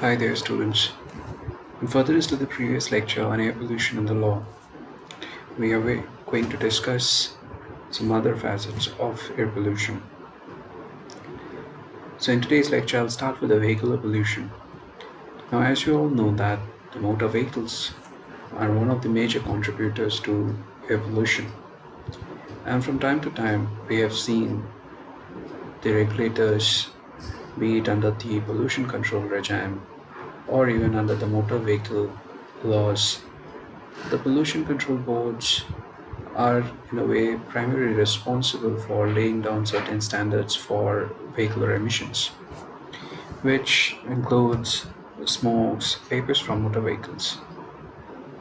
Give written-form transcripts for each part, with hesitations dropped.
Hi there, students. In furtherance to the previous lecture on air pollution and the law, we are going to discuss some other facets of air pollution. So, in today's lecture, I'll start with the vehicular pollution. Now, as you all know, that the motor vehicles are one of the major contributors to air pollution, and from time to time, we have seen the regulators, be it under the pollution control regime or even under the motor vehicle laws, the pollution control boards are in a way primarily responsible for laying down certain standards for vehicular emissions, which includes smokes, vapors from motor vehicles.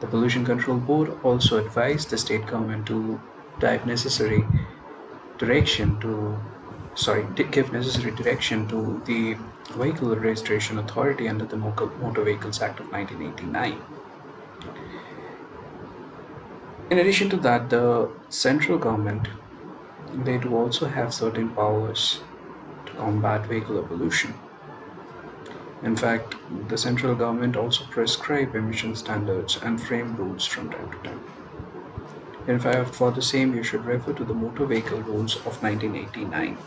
The Pollution Control Board also advised the state government to dive necessary direction to give necessary direction to the Vehicle Registration Authority under the Motor Vehicles Act of 1989. In addition to that, the central government, they do also have certain powers to combat vehicular pollution. In fact, the central government also prescribe emission standards and frame rules from time to time. In fact, for the same, you should refer to the Motor Vehicle Rules of 1989,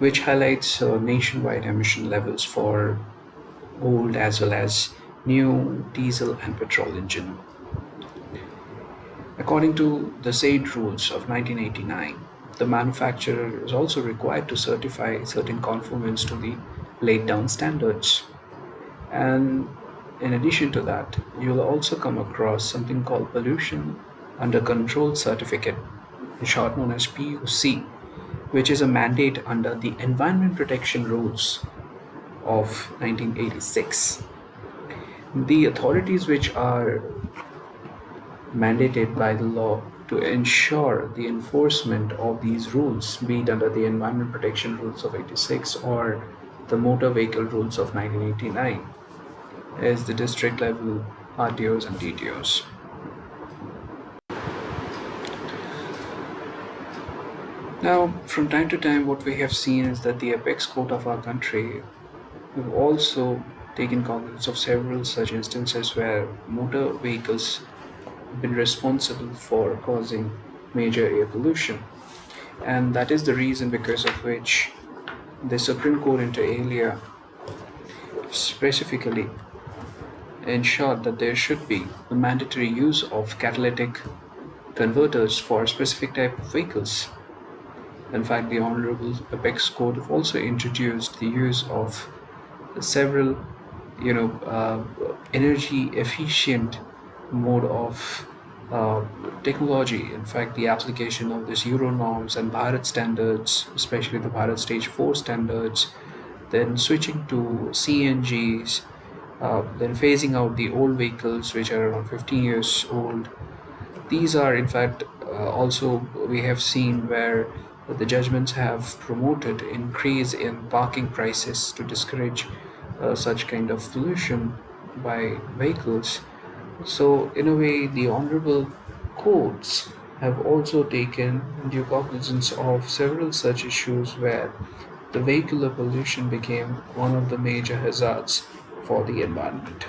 which highlights nationwide emission levels for old as well as new diesel and petrol engine. According to the said rules of 1989, the manufacturer is also required to certify certain conformance to the laid down standards. And in addition to that, you'll also come across something called pollution under control certificate, in short known as PUC, which is a mandate under the Environment Protection Rules of 1986. The authorities which are mandated by the law to ensure the enforcement of these rules, be it under the Environment Protection Rules of 86 or the Motor Vehicle Rules of 1989, is the district level RTOs and DTOs. Now, from time to time, what we have seen is that the apex court of our country have also taken cognizance of several such instances where motor vehicles been responsible for causing major air pollution. And that is the reason because of which the Supreme Court inter alia specifically ensured that there should be the mandatory use of catalytic converters for specific type of vehicles. In fact, the Honorable Apex Court have also introduced the use of several, energy efficient mode of technology. In fact, the application of this Euro norms and Bharat standards, especially the Bharat Stage 4 standards, then switching to CNGs, then phasing out the old vehicles which are around 15 years old. These are, in fact, also we have seen where the judgments have promoted increase in parking prices to discourage such kind of pollution by vehicles. So, in a way, the honorable courts have also taken due cognizance of several such issues where the vehicular pollution became one of the major hazards for the environment.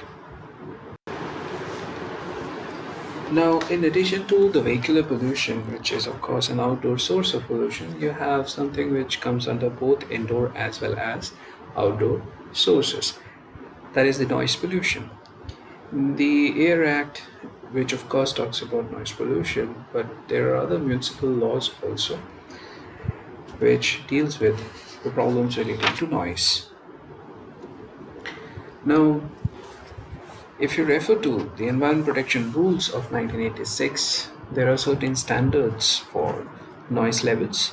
Now, in addition to the vehicular pollution, which is of course an outdoor source of pollution, you have something which comes under both indoor as well as outdoor sources. That is the noise pollution. The Air Act, which of course talks about noise pollution, but there are other municipal laws also which deals with the problems related to noise. Now, if you refer to the Environment Protection Rules of 1986, there are certain standards for noise levels,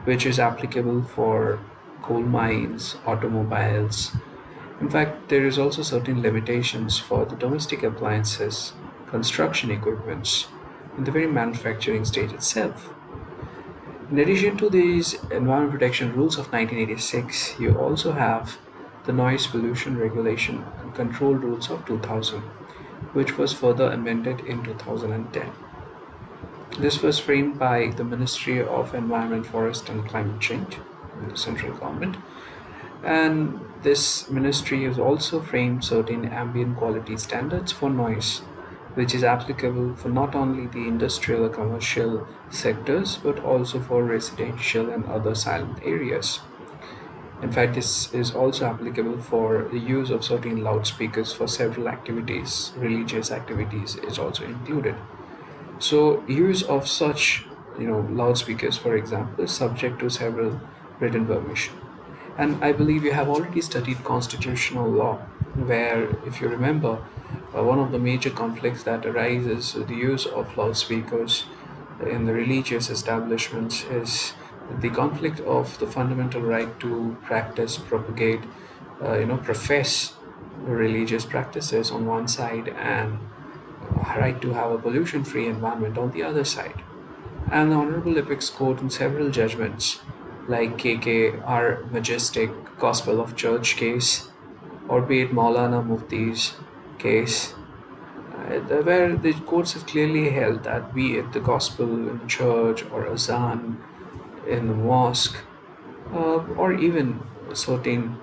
which is applicable for coal mines, automobiles. In fact, there is also certain limitations for the domestic appliances, construction equipments, in the very manufacturing stage itself. In addition to these Environment Protection Rules of 1986, you also have the Noise Pollution Regulation and Control Rules of 2000, which was further amended in 2010. This was framed by the Ministry of Environment, Forest and Climate Change, the central government, And this ministry has also framed certain ambient quality standards for noise, which is applicable for not only the industrial or commercial sectors but also for residential and other silent areas. In fact, this is also applicable for the use of certain loudspeakers for several activities. Religious activities is also included. So, use of such, loudspeakers, for example, is subject to several written permission. And I believe you have already studied constitutional law, where, if you remember, one of the major conflicts that arises with the use of loudspeakers in the religious establishments is the conflict of the fundamental right to practice, propagate, profess religious practices on one side, and right to have a pollution free environment on the other side. And the Honorable Apex Court in several judgments, like KKR Majestic Gospel of Church case, or be it Maulana Mufti's case, where the courts have clearly held that be it the gospel in the church or azan in the mosque, or even certain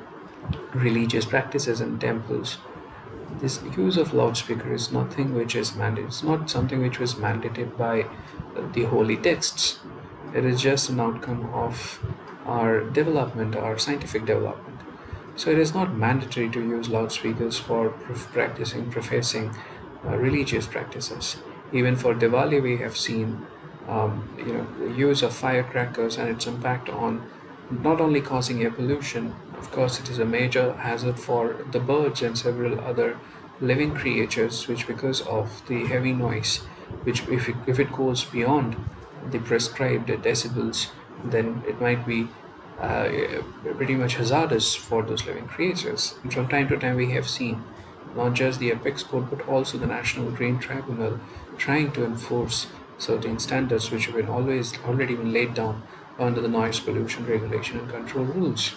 religious practices in temples, this use of loudspeaker is nothing which is mandated. It's not something which was mandated by the holy texts. It is just an outcome of our development, our scientific development. So it is not mandatory to use loudspeakers for practicing, professing religious practices. Even for Diwali, we have seen the use of firecrackers and its impact on not only causing air pollution. Of course, it is a major hazard for the birds and several other living creatures, which because of the heavy noise, which if it goes beyond the prescribed decibels, then it might be pretty much hazardous for those living creatures. And from time to time, we have seen not just the apex court but also the National Green Tribunal trying to enforce certain standards which have been always already been laid down under the noise pollution regulation and control rules,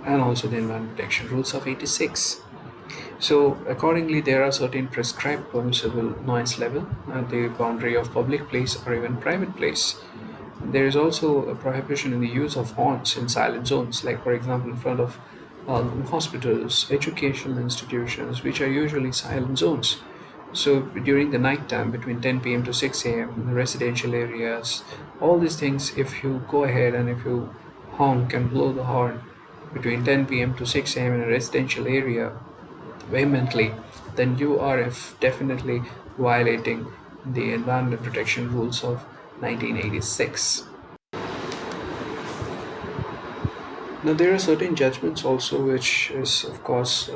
and also the environment protection rules of 86. So accordingly, there are certain prescribed permissible noise level at the boundary of public place or even private place. There is also a prohibition in the use of horns in silent zones, like for example in front of hospitals, educational institutions, which are usually silent zones. So during the night time, between 10 p.m. to 6 a.m. in the residential areas, all these things, if you go ahead and if you honk and blow the horn between 10 p.m. to 6 a.m. in a residential area vehemently, then you are definitely violating the environment protection rules of 1986. Now, there are certain judgments also, which is, of course,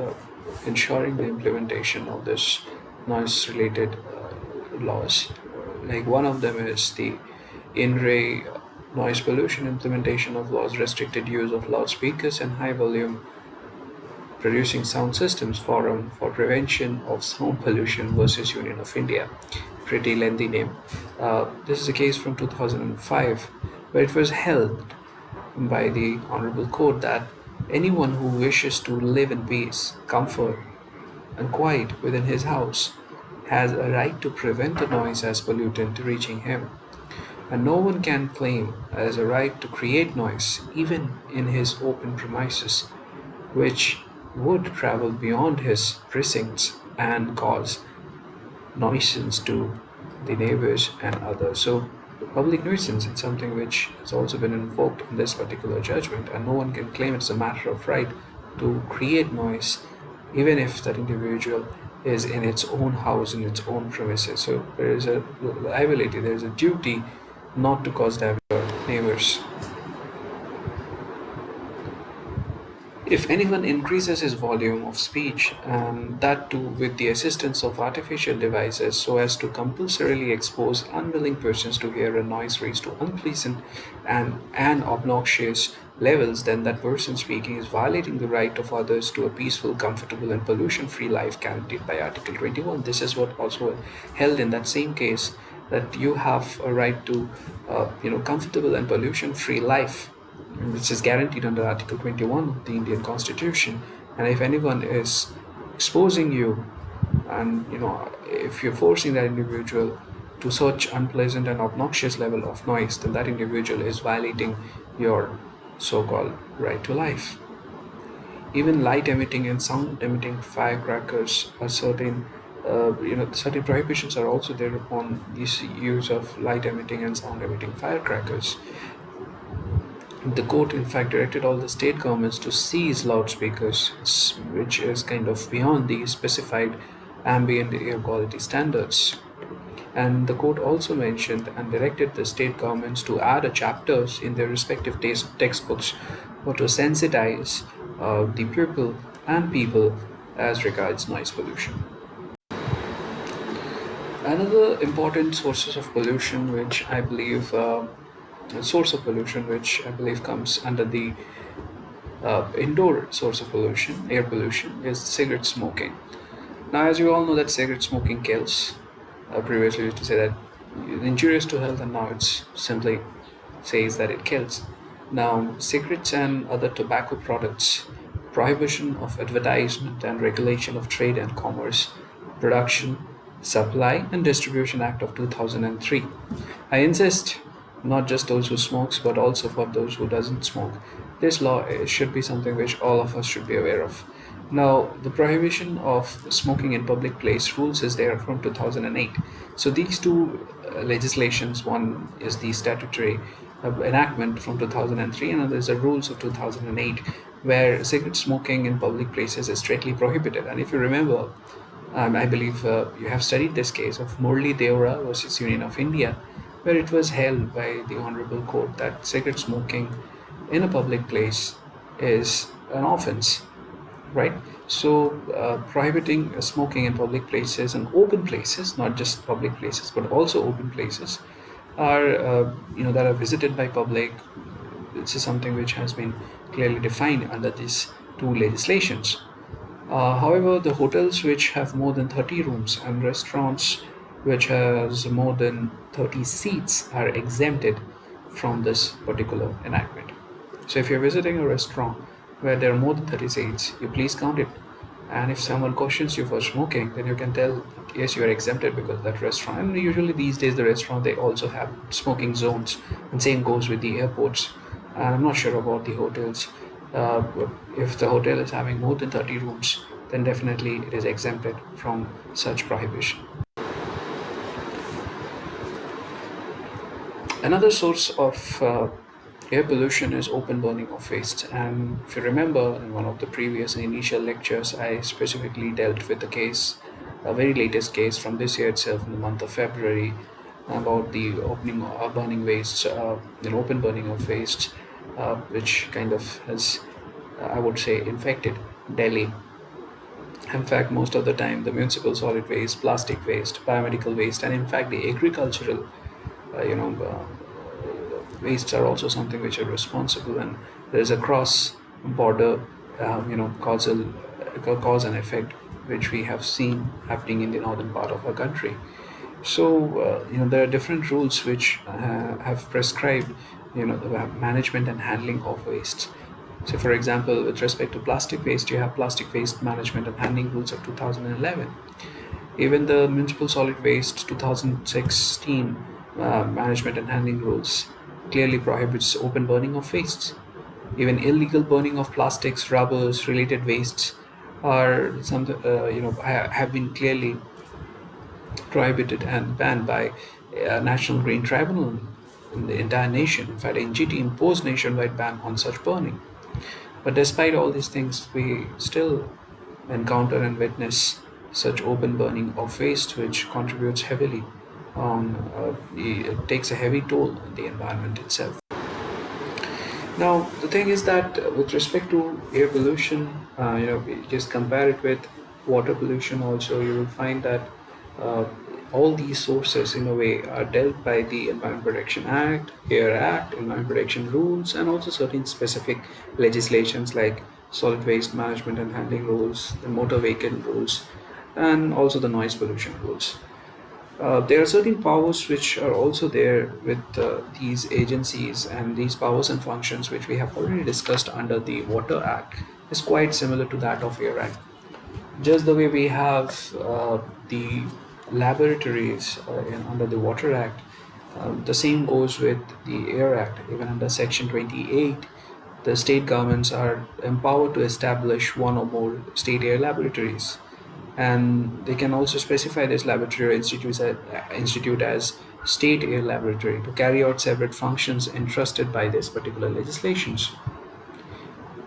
ensuring the implementation of this noise related laws. Like one of them is the in-ray noise pollution implementation of laws restricted use of loudspeakers and high volume producing sound systems forum for prevention of sound pollution versus Union of India. Pretty lengthy name. This is a case from 2005 where it was held by the Honorable Court that anyone who wishes to live in peace, comfort, and quiet within his house has a right to prevent the noise as pollutant reaching him. And no one can claim as a right to create noise, even in his open premises, which would travel beyond his precincts and cause nuisance to the neighbors and others. So, public nuisance is something which has also been invoked in this particular judgment, and no one can claim it's a matter of right to create noise, even if that individual is in its own house, in its own premises. So, there is a liability, there is a duty not to cause damage to our neighbors. If anyone increases his volume of speech, and that too with the assistance of artificial devices, so as to compulsorily expose unwilling persons to hear a noise raised to unpleasant and obnoxious levels, then that person speaking is violating the right of others to a peaceful, comfortable, and pollution free life guaranteed by Article 21. This is what also held in that same case, that you have a right to comfortable and pollution free life, which is guaranteed under Article 21 of the Indian Constitution. And if anyone is exposing you, and if you're forcing that individual to such unpleasant and obnoxious level of noise, then that individual is violating your so-called right to life. Even light emitting and sound emitting firecrackers are certain prohibitions are also there upon this use of light emitting and sound emitting firecrackers. The court, in fact, directed all the state governments to seize loudspeakers, which is kind of beyond the specified ambient air quality standards. And the court also mentioned and directed the state governments to add a chapters in their respective textbooks or to sensitize the pupil and people as regards noise pollution. Another important sources of pollution, which I believe source of pollution, which I believe comes under the indoor source of pollution, air pollution, is cigarette smoking. Now, as you all know, that cigarette smoking kills. Previously, we used to say that it's injurious to health, and now it's simply says that it kills. Now, cigarettes and other tobacco products, prohibition of advertisement and regulation of trade and commerce, production, supply, and distribution act of 2003. I insist not just those who smokes but also for those who doesn't smoke. This law should be something which all of us should be aware of. Now, the prohibition of smoking in public place rules is there from 2008. So these two legislations, one is the statutory enactment from 2003 and another is the rules of 2008, where cigarette smoking in public places is strictly prohibited. And if you remember, I believe you have studied this case of Murli Deora versus Union of India, where it was held by the Honorable Court that cigarette smoking in a public place is an offense, right? So, prohibiting smoking in public places and open places, not just public places, but also open places, are that are visited by public. This is something which has been clearly defined under these two legislations. However, the hotels which have more than 30 rooms and restaurants which has more than 30 seats are exempted from this particular enactment. So if you're visiting a restaurant where there are more than 30 seats, you please count it. And if someone questions you for smoking, then you can tell, yes, you are exempted because that restaurant. And usually these days, the restaurant they also have smoking zones, and same goes with the airports. And I'm not sure about the hotels. If the hotel is having more than 30 rooms, then definitely it is exempted from such prohibition. Another source of air pollution is open burning of waste. And if you remember, in one of the previous initial lectures, I specifically dealt with the case, a very latest case from this year itself, in the month of February, about the opening burning wastes, open burning of wastes, which kind of has, I would say, infected Delhi. In fact, most of the time, the municipal solid waste, plastic waste, biomedical waste, and in fact, the agricultural, uh, you know, uh, wastes are also something which are responsible, and there is a cross border, causal cause and effect, which we have seen happening in the northern part of our country. So, there are different rules which have prescribed, the management and handling of waste. So, for example, with respect to plastic waste, you have plastic waste management and handling rules of 2011. Even the municipal solid waste 2016 management and handling rules clearly prohibits open burning of wastes. Even illegal burning of plastics, rubbers, related wastes are some have been clearly prohibited and banned by a National Green Tribunal in the entire nation. In fact, NGT imposed nationwide ban on such burning. But despite all these things, we still encounter and witness such open burning of waste, which contributes heavily on it takes a heavy toll on the environment itself. Now, the thing is that with respect to air pollution, we just compare it with water pollution. Also, you will find that uh, all these sources, in a way, are dealt by the Environment Protection Act, Air Act, Environment Protection Rules, and also certain specific legislations like solid waste management and handling rules, the motor vehicle rules, and also the noise pollution rules. There are certain powers which are also there with these agencies, and these powers and functions, which we have already discussed under the Water Act, is quite similar to that of Air Act. Just the way we have the laboratories under the Water Act, the same goes with the Air Act. Even under Section 28, the state governments are empowered to establish one or more state air laboratories. And they can also specify this laboratory or institute as state air laboratory to carry out separate functions entrusted by this particular legislations.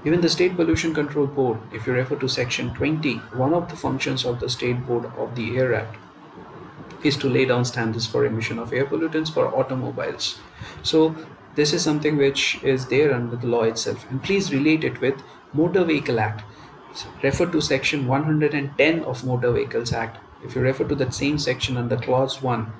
Even the State Pollution Control Board, if you refer to Section 20, one of the functions of the State Board of the Air Act is to lay down standards for emission of air pollutants for automobiles. So this is something which is there under the law itself. And please relate it with Motor Vehicle Act. Refer to Section 110 of Motor Vehicles Act. If you refer to that same section under Clause 1,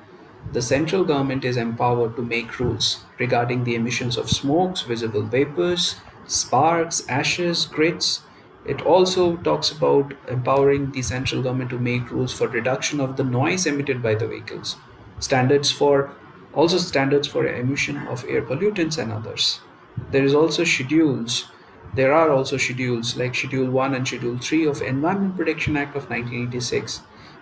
the central government is empowered to make rules regarding the emissions of smokes, visible vapors, sparks, ashes, grits. It also talks about empowering the central government to make rules for reduction of the noise emitted by the vehicles, standards for standards for emission of air pollutants and others. There is also schedules. There are also schedules like Schedule 1 and Schedule 3 of Environment Protection Act of 1986,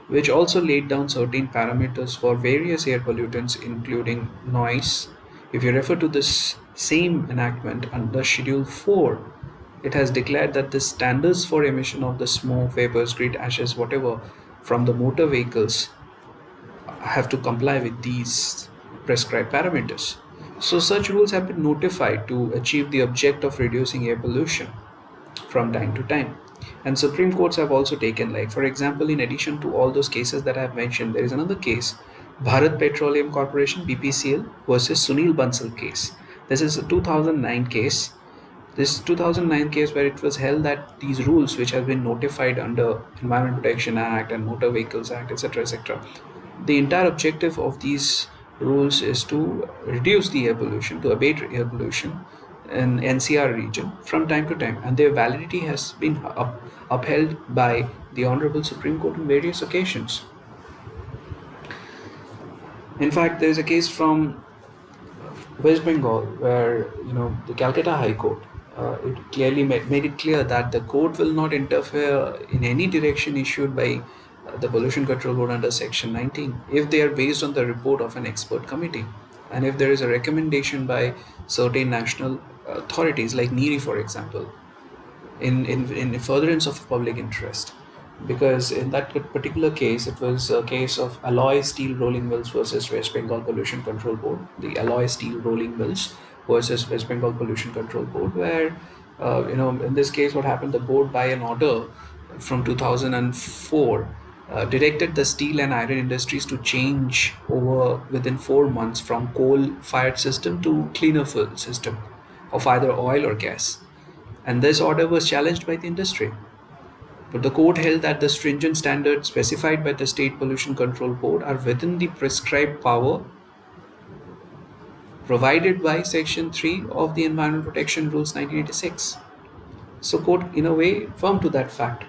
which also laid down certain parameters for various air pollutants, including noise. If you refer to this same enactment under Schedule 4, it has declared that the standards for emission of the smoke, vapors, grit, ashes, whatever from the motor vehicles have to comply with these prescribed parameters. So such rules have been notified to achieve the object of reducing air pollution from time to time. And Supreme Courts have also taken, like for example, in addition to all those cases that I have mentioned, there is another case, Bharat Petroleum Corporation (BPCL) versus Sunil Bansal case. This is a 2009 case. This 2009 case where it was held that these rules, which have been notified under Environment Protection Act and Motor Vehicles Act, etc., etc., the entire objective of these rules is to reduce the air pollution, to abate air pollution in NCR region from time to time, and their validity has been upheld by the Honorable Supreme Court on various occasions. In fact, there is a case from West Bengal where the Calcutta High Court it clearly made it clear that the court will not interfere in any direction issued by the Pollution Control Board under Section 19 if they are based on the report of an expert committee, and if there is a recommendation by certain national authorities like NERI, for example, in furtherance of public interest. Because in that particular case, it was a case of alloy steel rolling mills versus West Bengal Pollution Control Board, the alloy steel rolling mills versus West Bengal Pollution Control Board, where in this case, what happened, the board by an order from 2004 directed the steel and iron industries to change over within 4 months from coal-fired system to cleaner fuel system of either oil or gas. And this order was challenged by the industry. But the court held that the stringent standards specified by the State Pollution Control Board are within the prescribed power provided by Section 3 of the Environment Protection Rules 1986. So court, in a way, firm to that fact.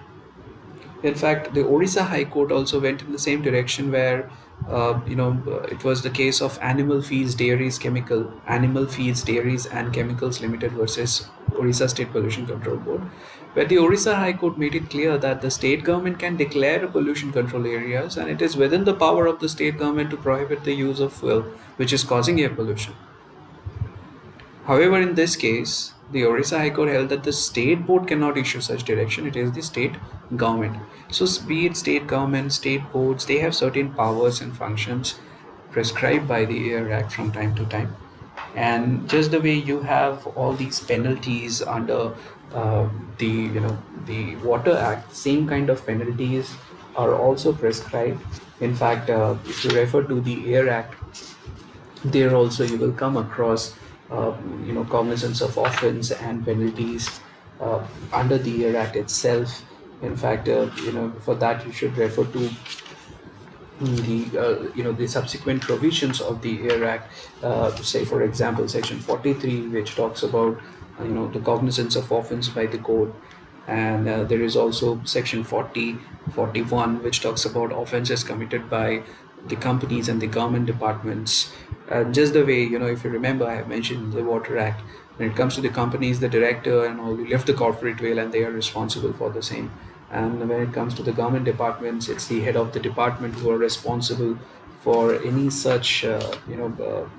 In fact, the Odisha High Court also went in the same direction where, it was the case of Animal Feeds Dairies and Chemicals Limited versus Odisha State Pollution Control Board, where the Odisha High Court made it clear that the state government can declare pollution control areas, and it is within the power of the state government to prohibit the use of fuel which is causing air pollution. However, in this case, the Odisha High Court held that the state board cannot issue such direction. It is the state government. So be it state government, state boards, they have certain powers and functions prescribed by the Air Act from time to time. And just the way you have all these penalties under the Water Act, same kind of penalties are also prescribed. In fact, if you refer to the Air Act, there also you will come across cognizance of offense and penalties under the Air Act itself. In fact, for that you should refer to the subsequent provisions of the Air Act. Say for example, Section 43, which talks about the cognizance of offense by the court, and there is also Section 41, which talks about offenses committed by the companies and the government departments. Just the way, if you remember, I have mentioned the Water Act. When it comes to the companies, the director and all, you left the corporate trail and they are responsible for the same. And when it comes to the government departments, it's the head of the department who are responsible for any such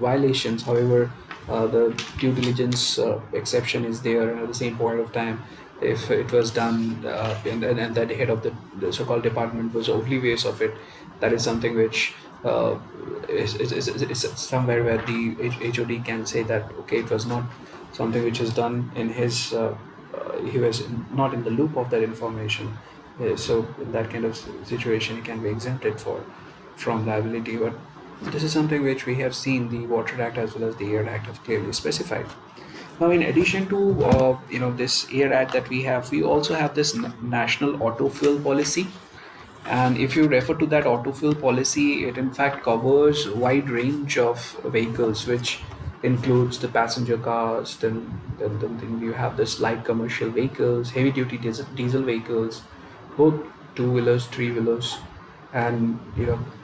violations. However, the due diligence exception is there, and at the same point of time, if it was done and that the head of the so-called department was oblivious of it, that is something which is somewhere where the HOD can say that okay, it was not something which is done in his he was not in the loop of that information. So in that kind of situation, he can be exempted for from liability. But this is something which we have seen the Water Act as well as the Air Act have clearly specified. Now, in addition to this Air Act that we have, we also have this national auto fuel policy. And if you refer to that auto fuel policy, it in fact covers a wide range of vehicles, which includes the passenger cars. Then you have this light commercial vehicles, heavy duty diesel vehicles, both two wheelers, three wheelers, and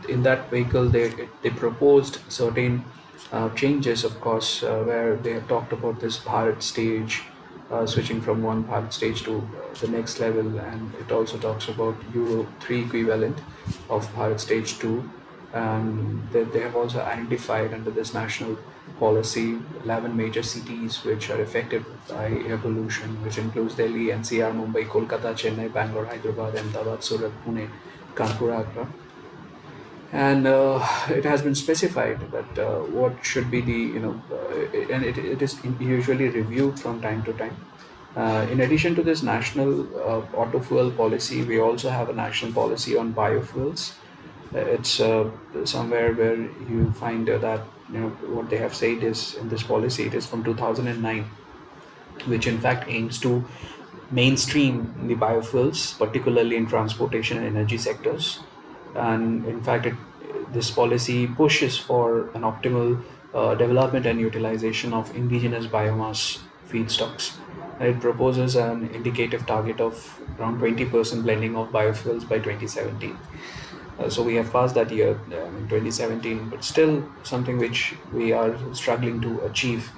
in that vehicle they proposed certain changes, of course, where they have talked about this Bharat stage, switching from one Bharat stage to the next level, and it also talks about Euro 3 equivalent of Bharat stage 2. And they have also identified under this national policy 11 major cities which are affected by air pollution, which includes Delhi, NCR, Mumbai, Kolkata, Chennai, Bangalore, Hyderabad, Ahmedabad, Surat, Pune, Kanpur, Agra. And it has been specified that what should be the and it is usually reviewed from time to time. In addition to this national auto fuel policy, we also have a national policy on biofuels. It's somewhere where you find that what they have said is in this policy, it is from 2009, which in fact aims to mainstream the biofuels, particularly in transportation and energy sectors. And in fact, this policy pushes for an optimal development and utilization of indigenous biomass feedstocks. And it proposes an indicative target of around 20% blending of biofuels by 2017. So we have passed that year in 2017, but still something which we are struggling to achieve.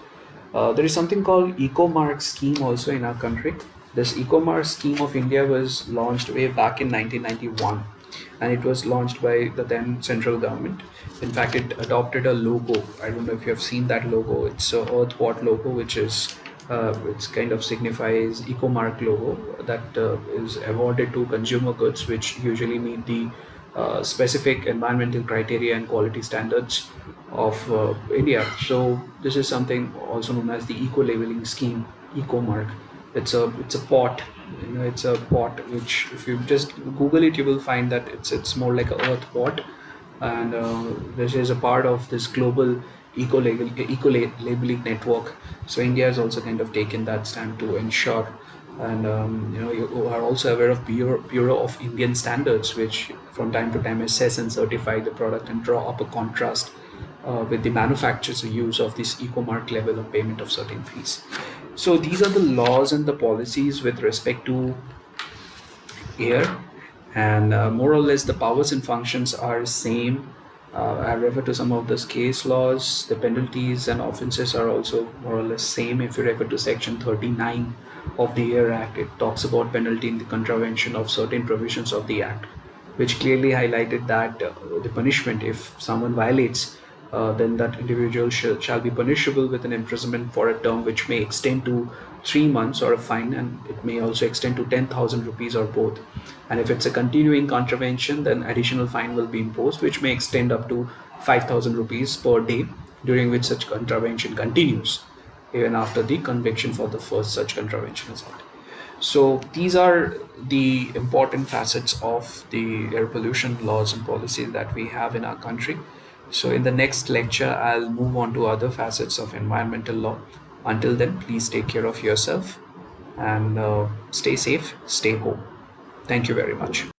There is something called EcoMark scheme also in our country. This EcoMark scheme of India was launched way back in 1991, and it was launched by the then central government. In fact, it adopted a logo. I don't know if you have seen that logo. It's a Earth Pot logo, which is it's kind of signifies EcoMark logo that is awarded to consumer goods which usually meet the specific environmental criteria and quality standards of India. So this is something also known as the eco labeling scheme, EcoMark. It's a pot, it's a pot which if you just Google it, you will find that it's more like a earth pot, and this is a part of this global eco labeling network. So India has also kind of taken that stand to ensure, and you are also aware of Bureau of Indian Standards, which from time to time assess and certify the product and draw up a contrast with the manufacturer's use of this ecomark level of payment of certain fees. So these are the laws and the policies with respect to air, and more or less the powers and functions are same. I refer to some of those case laws. The penalties and offences are also more or less same. If you refer to Section 39 of the Air Act, it talks about penalty in the contravention of certain provisions of the Act, which clearly highlighted that the punishment, if someone violates, then that individual shall be punishable with an imprisonment for a term which may extend to 3 months or a fine, and it may also extend to 10,000 rupees or both. And if it's a continuing contravention, then additional fine will be imposed, which may extend up to 5,000 rupees per day, during which such contravention continues, even after the conviction for the first such contravention is out. So these are the important facets of the air pollution laws and policies that we have in our country. So in the next lecture, I'll move on to other facets of environmental law. Until then, please take care of yourself and stay safe, stay home. Thank you very much.